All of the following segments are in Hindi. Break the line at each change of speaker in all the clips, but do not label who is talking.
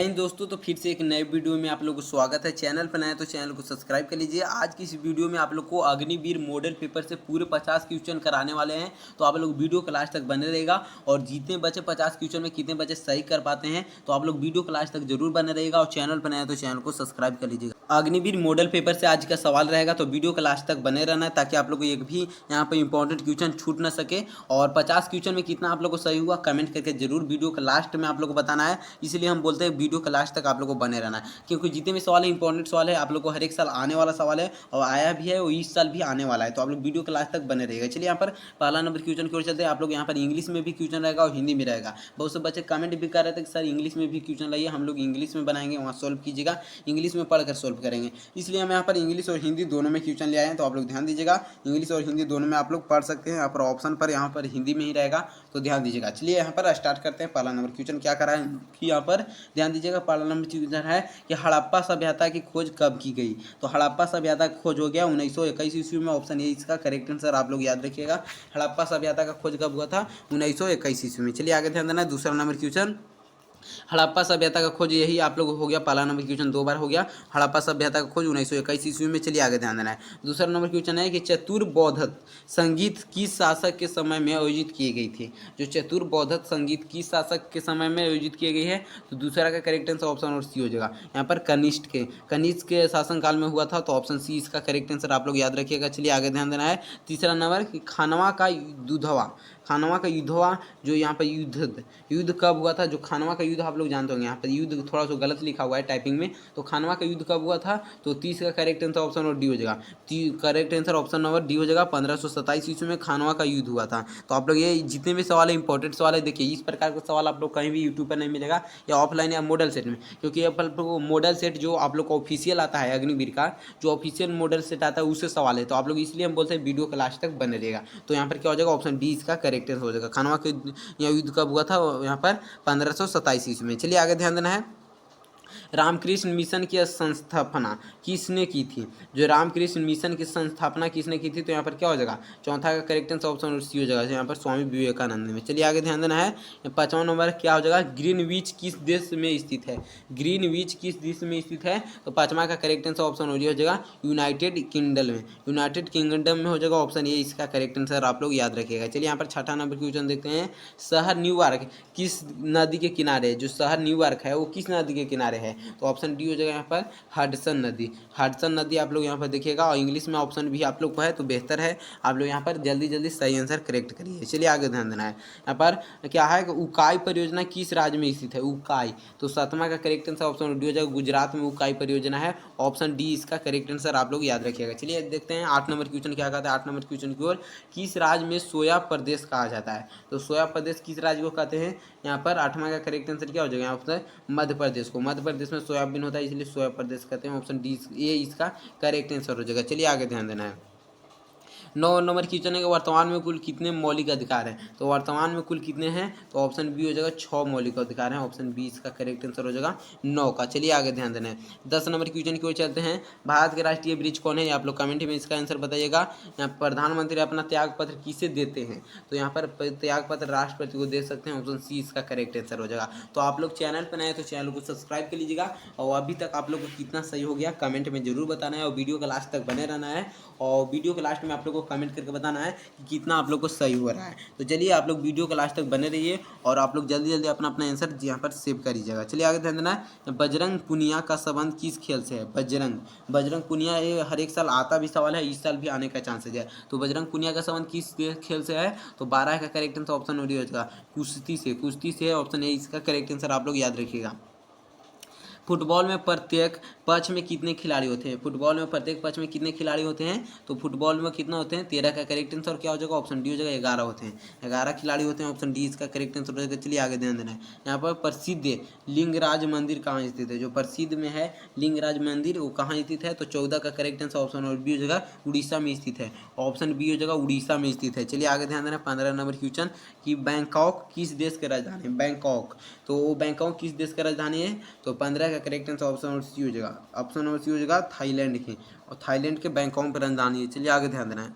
दोस्तों, तो फिर से एक नए वीडियो में आप लोगों को स्वागत है। चैनल पर नए हैं तो चैनल को सब्सक्राइब कर लीजिए। आज की इस वीडियो में आप लोग को अग्निवीर मॉडल पेपर से पूरे 50 क्वेश्चन कराने वाले हैं, तो आप लोग वीडियो को लास्ट तक बने रहेगा। और जितने बचे 50 क्वेश्चन में कितने बचे सही कर पाते हैं, तो आप लोग वीडियो को लास्ट तक जरूर बने रहेगा। और चैनल पर नए हैं तो चैनल को सब्सक्राइब कर लीजिएगा। अग्निवीर मॉडल पेपर से आज का सवाल रहेगा, तो वीडियो के लास्ट तक बने रहना है ताकि आप लोग को एक भी यहाँ पर इंपॉर्टेंट क्वेश्चन छूट ना सके। और 50 क्वेश्चन में कितना आप लोग को सही हुआ कमेंट करके जरूर वीडियो के लास्ट में आप लोग को बताना है। इसलिए हम बोलते हैं वीडियो के लास्ट तक आप लोग को बने रहना है, क्योंकि जितने भी सवाल है इंपॉर्टेंट सवाल है, आप लोग को हर एक साल आने वाला सवाल है और आया भी है, वो इस साल भी आने वाला है। तो आप लोग वीडियो के लास्ट तक बने रहेगा। चलिए यहाँ पर पहला नंबर क्वेश्चन की ओर चलते हैं। आप लोग यहाँ पर इंग्लिश में भी क्वेश्चन रहेगा और हिंदी में रहेगा। बहुत से बच्चे कमेंट भी कर रहे थे कि सर इंग्लिश में भी क्वेश्चन लाइए, हम लोग इंग्लिश में बनाएंगे, वहाँ सोल्व कीजिएगा, इंग्लिश में पढ़कर सोल्व करेंगे। इसलिए हम यहाँ पर इंग्लिश और हिंदी दोनों में क्वेश्चन ले आए हैं, तो आप लोग ध्यान दीजिएगा। इंग्लिश और हिंदी दोनों में आप लोग पढ़ सकते हैं। यहाँ पर ऑप्शन पर यहाँ पर हिंदी में ही रहेगा, तो ध्यान दीजिएगा। चलिए यहाँ पर स्टार्ट करते हैं। पहला नंबर क्वेश्चन क्या करा है कि यहाँ पर ध्यान दीजिएगा। पहला नंबर क्वेश्चन है कि हड़प्पा सभ्यता की खोज कब की गई। तो हड़प्पा सभ्यता की खोज हो गया 1921 ईस्वी में। ऑप्शन ए इसका करेक्ट आंसर आप लोग याद रखिएगा। हड़प्पा सभ्यता का खोज कब हुआ था? 1921 ईस्वी में। चलिए आगे ध्यान देना है। दूसरा नंबर क्वेश्चन, हड़प्पा सभ्यता का खोज, यही आप लोग हो गया। पहला नंबर क्वेश्चन 2 बार हो गया। हड़प्पा सभ्यता का खोज 1921 ईस्वी में। चलिए आगे ध्यान देना है। दूसरा नंबर क्वेश्चन है कि चतुर्बोधत संगीत किस शासक के समय में आयोजित किए गई थी। जो चतुर्बोधत संगीत किस शासक के समय में आयोजित किए गई है, तो दूसरा का करेक्ट आंसर ऑप्शन और सी हो जाएगा। यहाँ पर कनिष्क के शासनकाल में हुआ था, तो ऑप्शन सी इसका करेक्ट आंसर आप लोग याद रखिएगा। चलिए आगे ध्यान देना है। तीसरा नंबर कि खानवा का युद्धवा जो यहाँ पर युद्ध कब हुआ था। जो खानवा का युद्ध आप लोग जानते होंगे, यहाँ पर युद्ध थोड़ा सा गलत लिखा हुआ है टाइपिंग में। तो खानवा का युद्ध कब हुआ था, तो 30 का करेक्ट आंसर ऑप्शन और डी हो जाएगा। Correct answer option number D हो जाएगा। 1527 ईस्वी में खानवा का युद्ध हुआ था। तो आप लोग ये जितने भी सवाल है इंपॉर्टेंट सवाल है, देखिए इस प्रकार का सवाल आप लोग कहीं भी यूट्यूब पर नहीं मिलेगा, या ऑफलाइन या मॉडल सेट में। क्योंकि आप लोग मॉडल सेट जो आप लोग को ऑफिशियल आता है अग्निवीर का, जो ऑफिशियल मॉडल सेट आता है उससे सवाल है। तो आप लोग इसलिए हम बोलते हैं वीडियो के लास्ट तक बने रहेगा। तो यहाँ पर क्या हो जाएगा, ऑप्शन डी इसका करेक्ट आंसर हो जाएगा। खानवा के यहाँ युद्ध कब हुआ था, यहाँ पर 1527 ईस्वी में। चलिए आगे ध्यान देना है। रामकृष्ण मिशन की संस्थापना किसने की थी। जो रामकृष्ण मिशन की संस्थापना किसने की थी, तो यहाँ पर क्या हो जाएगा, चौथा का करेक्ट आंसर ऑप्शन सी हो जाएगा। यहाँ पर स्वामी विवेकानंद में। चलिए आगे ध्यान देना है। 5वां नंबर क्या हो जाएगा, ग्रीनविच किस देश में स्थित है। ग्रीनविच किस देश में स्थित है, तो 5वां का करेक्ट आंसर ऑप्शन हो जाएगा यूनाइटेड किंगडम में। यूनाइटेड किंगडम में हो जाएगा। ऑप्शन ए इसका करेक्ट आंसर आप लोग याद रखिएगा। चलिए यहाँ पर 6वां नंबर क्वेश्चन देखते हैं। शहर न्यूयॉर्क किस नदी के किनारे है। जो शहर न्यूयॉर्क है वो किस नदी के किनारे है, तो ऑप्शन डी हो जाएगा यहाँ पर हडसन नदी। हडसन नदी आप लोग यहाँ पर देखिएगा, और इंग्लिश में ऑप्शन भी आप लोग को है तो बेहतर है आप लोग यहाँ पर जल्दी जल्दी सही आंसर करेक्ट करिए। चलिए आगे ध्यान देना है। यहाँ पर क्या है कि उकाई परियोजना किस राज्य में स्थित है। उकाई, तो 7वां का करेक्ट आंसर ऑप्शन डी हो जाएगा। गुजरात में उकाई परियोजना है। ऑप्शन डी इसका करेक्ट आंसर आप लोग याद रखिएगा। चलिए देखते हैं 8 नंबर क्वेश्चन क्या कहता है। 8 नंबर क्वेश्चन की ओर, किस राज्य में सोया प्रदेश कहा जाता है। तो सोया प्रदेश किस राज्य को कहते हैं। यहाँ पर 8वां का करेक्ट आंसर क्या हो जाएगा, यहाँ पर मध्य प्रदेश को। मध्य प्रदेश में सोयाबीन होता है, इसलिए सोया प्रदेश कहते हैं। ऑप्शन डी ये इसका करेक्ट आंसर हो जाएगा। चलिए आगे ध्यान देना है। 9 नंबर क्वेश्चन है कि वर्तमान में कुल कितने मौलिक अधिकार हैं। तो वर्तमान में कुल कितने हैं, तो ऑप्शन बी हो जाएगा 6 मौलिक अधिकार हैं। ऑप्शन बी इसका करेक्ट आंसर हो जाएगा 9 का। चलिए आगे ध्यान देना है। 10 नंबर क्वेश्चन की ओर चलते हैं। भारत के राष्ट्रीय वृक्ष कौन है, आप लोग कमेंट में इसका आंसर बताइएगा। यहाँ प्रधानमंत्री अपना त्याग पत्र किसे देते हैं, तो यहाँ पर त्याग पत्र राष्ट्रपति को दे सकते हैं। ऑप्शन सी इसका करेक्ट आंसर हो जाएगा। तो आप लोग चैनल पर नए तो चैनल को सब्सक्राइब कर लीजिएगा। और अभी तक आप लोग को कितना सही हो गया कमेंट में जरूर बताना है, और वीडियो के लास्ट तक बने रहना है। और वीडियो के लास्ट में आप लोग को कमेंट करके बताना है कि कितना आप लोग को सही हो रहा है। तो चलिए आप लोग वीडियो के लास्ट तक बने रहिए, और आप लोग जल्दी जल्दी अपना अपना आंसर यहाँ पर सेव कर लीजिएगा। चलिए आगे ध्यान देना है। बजरंग पुनिया का संबंध किस खेल से है। बजरंग पुनिया, ये हर एक साल आता भी सवाल है, इस साल भी आने का चांसेज है। तो बजरंग पुनिया का संबंध किस खेल से है, तो 12 का करेक्ट आंसर ऑप्शन हो जाएगा कुश्ती से। ऑप्शन ए इसका करेक्ट आंसर आप लोग याद रखिएगा। फुटबॉल में प्रत्येक पक्ष में कितने खिलाड़ी होते हैं। फुटबॉल में प्रत्येक पक्ष में कितने खिलाड़ी होते हैं, तो फुटबॉल में कितना होते हैं 13 का करेक्ट आंसर क्या हो जाएगा, ऑप्शन डी हो जाएगा 11 होते हैं। 11 खिलाड़ी होते हैं। ऑप्शन डी इसका करेक्ट आंसर हो जाएगा। चलिए आगे ध्यान देना है। यहाँ पर प्रसिद्ध लिंगराज मंदिर कहाँ स्थित है। जो प्रसिद्ध में है लिंगराज मंदिर वो कहाँ स्थित है, तो 14 का करेक्ट आंसर ऑप्शन और बी हो जाएगा उड़ीसा में स्थित है। ऑप्शन बी हो जाएगा उड़ीसा में स्थित है। चलिए आगे ध्यान देना। 15 नंबर क्वेश्चन कि बैंकॉक किस देश की राजधानी है। बैंकॉक, तो बैंकॉक किस देश का राजधानी है, तो 15 का correct answer option number C हो जाएगा। ऑप्शन नंबर सी हो जाएगा थाईलैंड की, और थाईलैंड के बैंकॉक पर राजधानी है। चलिए आगे ध्यान देना है।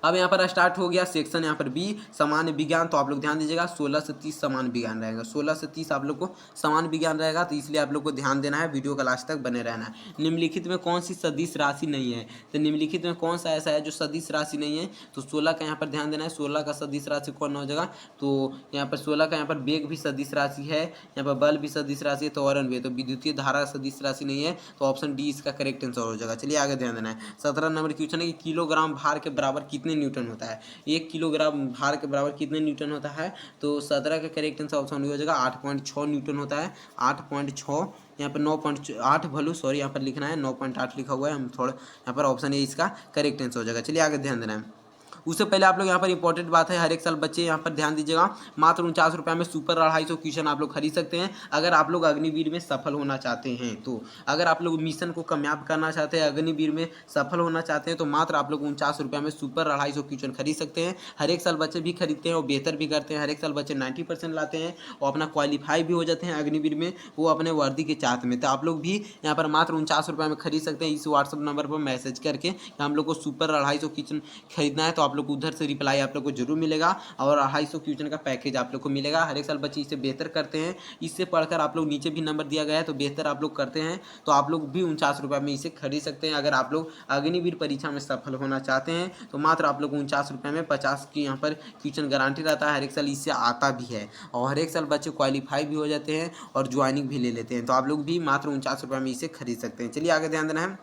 अब यहाँ पर स्टार्ट हो गया सेक्शन यहाँ पर बी सामान्य विज्ञान। तो आप लोग ध्यान दीजिएगा 16 से 30 सामान्य विज्ञान रहेगा, 16 से 30 आप लोग को सामान्य विज्ञान रहेगा। तो इसलिए आप लोग को ध्यान देना है, वीडियो का लास्ट तक बने रहना है। निम्नलिखित में कौन सी सदिश राशि नहीं है? तो निम्नलिखित में कौन सा ऐसा है जो सदिश राशि नहीं है? तो 16 का यहाँ पर ध्यान देना है, 16 का सदिश राशि कौन हो जाएगा? तो यहाँ पर 16 का यहाँ पर वेग भी सदिश राशि है, यहाँ पर बल भी सदिश राशि है, त्वरण भी है। तो विद्युतीय धारा सदिश राशि नहीं है, तो ऑप्शन डी इसका करेक्ट आंसर हो जाएगा। चलिए आगे ध्यान देना है। 17 नंबर क्वेश्चन है कि किलोग्राम भार के बराबर कितने न्यूटन होता है? 1 किलोग्राम भार के बराबर कितने न्यूटन होता है? तो 17 का करेक्ट आंसर ऑप्शन हो जाएगा 8.6 न्यूटन होता है। 8.6 यहाँ पर 9.8 वैल्यू सॉरी यहाँ पर लिखना है 9.8 लिखा हुआ है, हम थोड़ा यहाँ पर ऑप्शन ए इसका करेक्ट आंसर हो जाएगा। चलिए आगे ध्यान देना है। उससे पहले आप लोग यहाँ पर इंपॉर्टेंट बात है, हर एक साल बच्चे यहाँ पर ध्यान दीजिएगा, मात्र 49 रुपये में सुपर 250 क्वेश्चन आप लोग खरीद सकते हैं अगर आप लोग अग्निवीर में सफल होना चाहते हैं। तो अगर आप लोग मिशन को कामयाब करना चाहते हैं, अग्निवीर में सफल होना चाहते हैं, तो मात्र आप लोग 49 रुपये में सुपर 250 क्वेश्चन खरीद सकते हैं। हर एक साल बच्चे भी खरीदते हैं और बेहतर भी करते हैं। हर एक साल बच्चे 90% लाते हैं और अपना क्वालिफाई भी हो जाते हैं अग्निवीर में, वो अपने वर्दी के चाहत में। तो आप लोग भी यहाँ पर मात्र 49 रुपये में खरीद सकते हैं। इस व्हाट्सअप नंबर पर मैसेज करके हम लोग को सुपर 250 क्वेश्चन खरीदना है, तो आप लोग उधर से रिप्लाई आप लोग को जरूर मिलेगा और 250 क्वेश्चन का पैकेज आप लोग को मिलेगा। हर एक साल बच्चे इससे बेहतर करते हैं, इससे पढ़कर आप लोग नीचे भी नंबर दिया गया है तो बेहतर आप लोग करते हैं, तो आप लोग भी 49 रुपये में इसे खरीद सकते हैं। अगर आप लोग अग्निवीर परीक्षा में सफल होना चाहते हैं तो मात्र आप लोग 49 रुपये में 50 की यहाँ पर क्वेश्चन गारंटी रहता है। हर एक साल इससे आता भी है और हर एक साल बच्चे क्वालिफाई भी हो जाते हैं और ज्वाइनिंग भी ले लेते हैं। तो आप लोग भी मात्र 49 रुपये में इसे खरीद सकते हैं। चलिए आगे ध्यान देना है।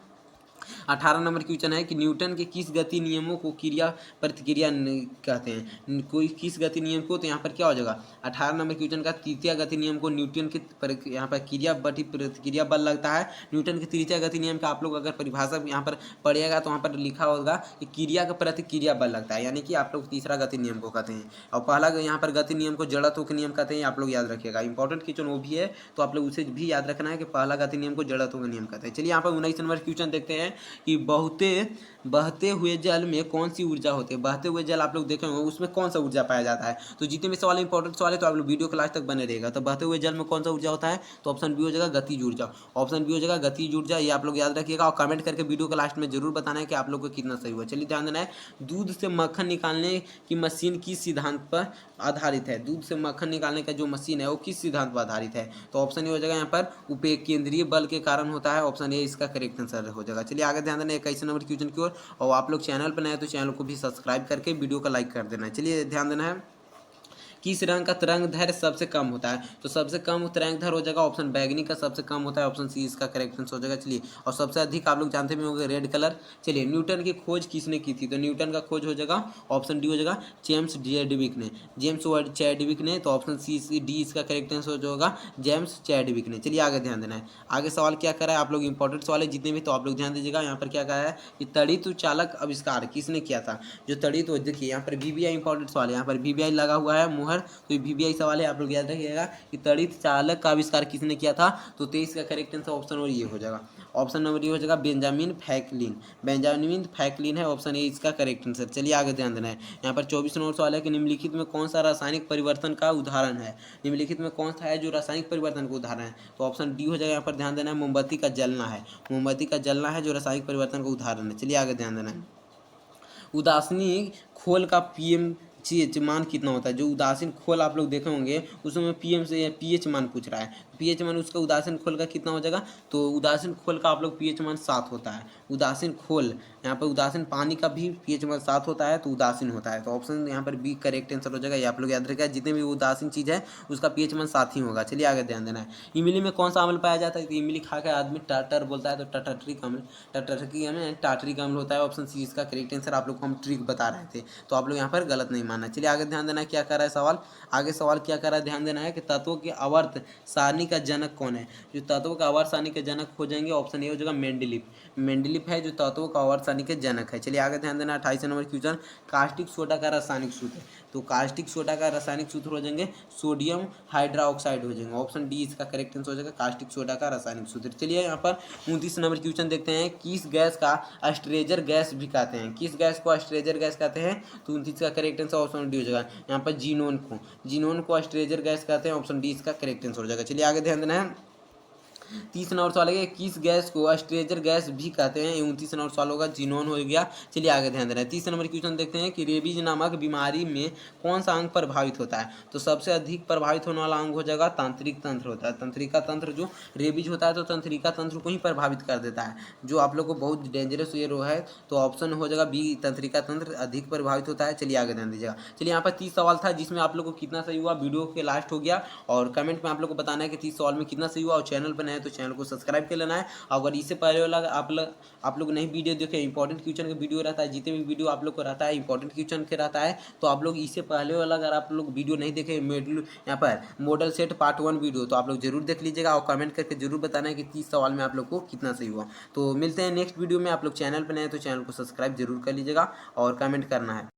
18 नंबर क्वेश्चन है कि न्यूटन के किस गति नियमों को क्रिया प्रतिक्रिया कहते हैं? कोई किस गति नियम को, तो यहाँ पर क्या हो जाएगा 18 नंबर क्वेश्चन का तृतीय गति नियम को न्यूटन के यहाँ पर क्रिया बटी प्रतिक्रिया बल लगता है। न्यूटन के तृतीय गति नियम का आप लोग अगर परिभाषा यहाँ पर पढ़िएगा तो वहाँ पर लिखा होगा कि क्रिया का प्रतिक्रिया बल लगता है, यानी कि आप लोग तीसरा गति नियम को कहते हैं। और पहला यहाँ पर गति नियम को जड़त्व के नियम कहते हैं, आप लोग याद रखिएगा। इंपॉर्टेंट क्वेश्चन वो भी है तो आप लोग उसे भी याद रखना है कि पहला गति नियम को जड़त्व का नियम कहते हैं। चलिए यहाँ पर 19 नंबर क्वेश्चन देखते हैं कि बहते हुए जल में कौन सी ऊर्जा होती है? बहते हुए जल आप लोग देखेंगे उसमें कौन सा ऊर्जा पाया जाता है? तो जितने भी सवाल इंपॉर्टेंट सवाल है तो आप लोग वीडियो के लास्ट तक बने रहेगा। तो बहते हुए जल में कौन सा ऊर्जा होता है? तो ऑप्शन बी हो जाएगा गतिज ऊर्जा। ऑप्शन बी हो जाएगा गतिज ऊर्जा, ये आप लोग याद रखिएगा और कमेंट करके वीडियो के लास्ट में जरूर बताना है कि आप लोग को कितना सही हुआ। चलिए ध्यान देना है। दूध से मक्खन निकालने की मशीन किस सिद्धांत पर आधारित है? दूध से मक्खन निकालने का जो मशीन है वो किस सिद्धांत पर आधारित है? तो ऑप्शन ए हो जाएगा यहाँ पर उपेकेंद्रीय बल के कारण होता है। ऑप्शन ए इसका करेक्ट आंसर हो जाएगा। चलिए आगे ध्यान देना 21 नंबर क्वेश्चन की ओर। और आप लोग चैनल पर नए हैं तो चैनल को भी सब्सक्राइब करके वीडियो का लाइक कर देना है। चलिए ध्यान देना है। किस रंग का तरंग दैर्घ्य सबसे कम होता है? तो सबसे कम तरंग दैर्घ्य हो जाएगा ऑप्शन बैगनी का सबसे कम होता है, ऑप्शन सी इसका करेक्ट आंसर हो जाएगा। चलिए और सबसे अधिक आप लोग जानते भी होंगे रेड कलर। चलिए न्यूटन की खोज किसने की थी? तो न्यूटन का खोज हो जाएगा ऑप्शन डी हो जाएगा जेम्स चैडविक ने, जेम्स चैडविक ने। तो ऑप्शन सी डी इसका करेक्ट आंसर होगा जेम्स चैडविक ने। चलिए आगे ध्यान देना है। आगे सवाल क्या करा है आप लोग इंपॉर्टेंट सवाल है जितने भी, तो आप लोग ध्यान दीजिएगा। यहाँ पर क्या कहा है कि तड़ित चालक आविष्कार किसने किया था? जो तड़ित, देखिए यहाँ पर वीवीआई इंपॉर्टेंट सवाल है, यहाँ पर वीवीआई लगा हुआ है मुहर, तो वीवीआई सवाल है, आप लोग याद रखिएगा कि तड़ित चालक का आविष्कार किसने किया था? तो 23 का करेक्ट आंसर ऑप्शन और ये हो जाएगा। ऑप्शन नंबर ये हो जाएगा बेंजामिन फ्रैंकलिन। बेंजामिन फ्रैंकलिन है, ऑप्शन ए इसका करेक्ट आंसर। चलिए आगे ध्यान देना है। यहाँ पर 24 नंबर सवाल है कि निम्नलिखित में कौन सा रासायनिक परिवर्तन का उदाहरण है? निम्नलिखित में कौन सा है जो रासायनिक परिवर्तन का उदाहरण है? तो ऑप्शन डी हो जाएगा। यहाँ पर ध्यान देना है मोमबत्ती का जलना है, मोमबत्ती का जलना है जो रासायनिक परिवर्तन का उदाहरण है। चलिए आगे ध्यान देना है। उदासीन खोल का पीएम मान कितना होता है? जो उदासीन खोल आप लोग देखे होंगे उसमें पीएम से पीएच मान पूछ रहा है, पीएच मान उसका उदासीन खोल का कितना हो जाएगा? तो उदासीन खोल का आप लोग पीएच मान 7 होता है। उदासीन खोल यहाँ पर उदासीन पानी का भी पीएच मान 7 होता है, तो उदासीन होता है। तो ऑप्शन यहाँ पर बी करेक्ट आंसर हो जाएगा। ये आप लोग याद रखिएगा, जितने भी उदासीन चीज़ है उसका पीएच मान 7 ही होगा। चलिए आगे ध्यान देना है। इमली में कौन सा अम्ल पाया जाता है? तो इमली खा के आदमी टाटर बोलता है, तो टटरिक अम्ल, टटरिक अम्ल टाटरिक अम्ल होता है। ऑप्शन सी इसका करेक्ट आंसर। आप लोग को हम ट्रिक बता रहे थे तो आप लोग यहाँ पर गलत नहीं मानना। चलिए आगे ध्यान देना है। क्या कर रहा है सवाल? आगे सवाल क्या कर रहा है ध्यान देना है कि तत्वों के आवर्त सारणी का जनक कौन है? जो तत्वों का आवर्त सारणी के जनक हो जाएंगे ऑप्शन ए हो जाएगा मेंडलीफ। मेंडलीफ है जो तत्वों का आवर्त सारणी के जनक है। चलिए आगे ध्यान देना। 28 नंबर क्वेश्चन, कास्टिक सोडा का रासायनिक सूत्र। तो कास्टिक सोडा का रासायनिक सूत्र हो जाएंगे सोडियम हाइड्रोक्साइड हो जाएंगे। ऑप्शन डी इसका करेक्ट आंसर हो जाएगा कास्टिक सोडा का रासायनिक सूत्र। चलिए यहाँ पर 29 नंबर क्वेश्चन देखते हैं। किस गैस का अस्ट्रेजर गैस भी कहते हैं? किस गैस को अस्ट्रेजर गैस कहते हैं? तो 29 का करेक्ट आंसर ऑप्शन डी हो जाएगा। यहाँ पर जीनोन को अस्ट्रेजर गैस कहते हैं, ऑप्शन डी इसका करेक्ट आंसर हो जाएगा। चलिए आगे ध्यान देना है। 30 नंबर सवाल है, किस गैस को अस्ट्रेजर गैस भी कहते हैं? 29 नंबर सवाल होगा, जिनोन हो गया। चलिए आगे ध्यान दे रहे हैं। 30 नंबर क्वेश्चन देखते हैं कि रेबीज नामक बीमारी में कौन सा अंग प्रभावित होता है? तो सबसे अधिक प्रभावित होने वाला अंग हो जाएगा तंत्रिक तंत्र होता है। तंत्रिका तंत्र जो रेबीज होता है तो तंत्रिका तंत्र को ही प्रभावित कर देता है, जो आप लोग को बहुत डेंजरस ये रोग है। तो ऑप्शन हो जाएगा बी, तंत्रिका तंत्र अधिक प्रभावित होता है। चलिए आगे ध्यान दीजिएगा। चलिए यहाँ पर 30 सवाल था, जिसमें आप लोग को कितना सही हुआ वीडियो के लास्ट हो गया, और कमेंट में आप लोग को बताना है कि 30 सवाल में कितना सही हुआ। और चैनल पर नए हैं तो चैनल को सब्सक्राइब कर लेना है। अगर इससे पहले वाला आप लोग नहीं वीडियो देखे, इंपॉर्टेंट क्वेश्चन का वीडियो रहता है, जितने भी वीडियो आप लोग को रहता है इंपॉर्टेंट क्वेश्चन के रहता है, तो आप लोग इससे पहले वाला अगर आप लोग वीडियो नहीं देखे, यहाँ पर मॉडल सेट पार्ट 1 वीडियो, तो आप लोग जरूर देख लीजिएगा और कमेंट करके जरूर बताना है कि 30 सवाल में आप लोग को कितना सही हुआ। तो मिलते हैं नेक्स्ट वीडियो में। आप लोग चैनल पर नए हैं तो चैनल को सब्सक्राइब जरूर कर लीजिएगा और कमेंट करना है।